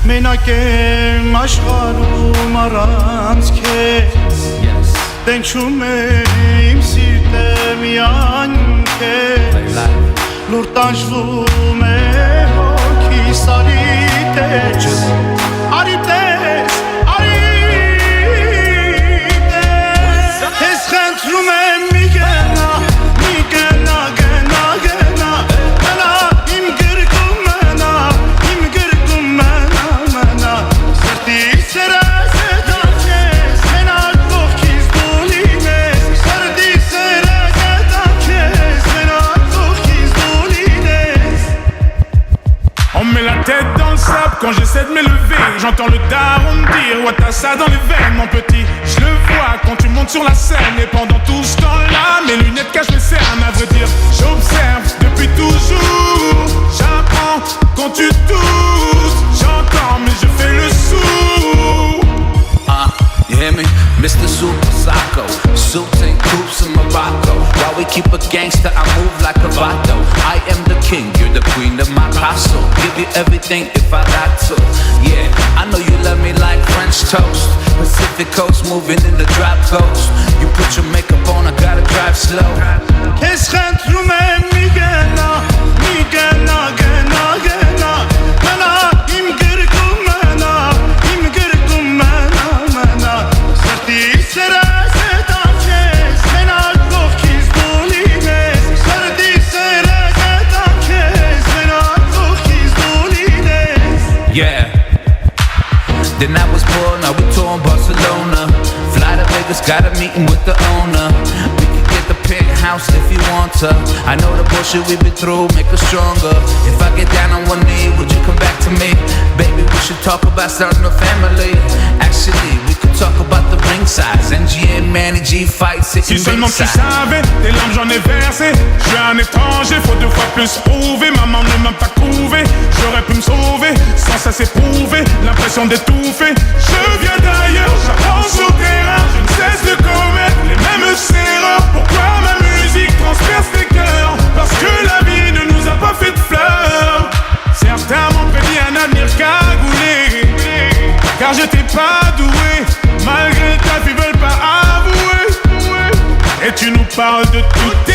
Մենակ եմ աշխարհում առանց քեզ Տենչում է իմ սիրտը միայն քեզ Լուր տանջվում է հոգիս արի տես Արի տես, արի տես Ես խնդրում եմ մի գնա, գնա Մնա իմ գրկում մնա, մնա Սրտի սերս է տանքես, մենակ կողքիս դու լինես Սրտի սերս է տանքես, մենակ կողքիս դու լինես On met la tête dans le sable quand j'essaie de m'élever J'entends le daron me dire ouais t'as ça dans les veines mon petit Je le vois quand tu montes sur la scène Et pendant tout ce temps-là mes lunettes cachent mes cernes À vrai dire j'observe depuis toujours J'apprends quand tu tousses J'entends mais je fais le sourd You hear me? Mr. Super Psycho Suits and coops in Morocco While we keep a gangster, I move like a vato I am the king, you're the queen of my castle Give you everything if I got to Yeah, I know you love me like French toast Pacific coast, moving in the drop coast You put your makeup on, I gotta drive slow Քեզ խնդրում եմ մի գնա Մնա իմ գրկում մնա Սրտի սերս է տանքես, մենակ կողքիս դու լինես Սրտի սերս է տանքես, մենակ կողքիս դու լինես Yeah Then I was born, now we tour in Barcelona Fly to Vegas, got a meeting with the owner We can get the penthouse if you want to I know the bullshit we've been through, make us stronger If I get down on one knee, would you come back to me? Baby, we should talk about starting a family Actually, we could talk about the ring size NGA, Manny G, fight, sitting Si seulement tu ringside savais, tes larmes j'en ai versé Je suis un étranger, faut 2 fois plus prouver Maman ne m'a pas couvé, j'aurais pu me sauver Sans ça c'est prouvé, l'impression d'étouffer Je viens d'ailleurs, j'apprends sur terrain Je ne cesse de commettre les mêmes erreurs Pourquoi ma musique transperce les cœurs Parce que la vie ne nous a pas fait de fleurs Certains m'ont prédit un avenir cagoulé Car j'étais pas doué Malgré ta vie veulent pas avouer Et tu nous parles de toutes tes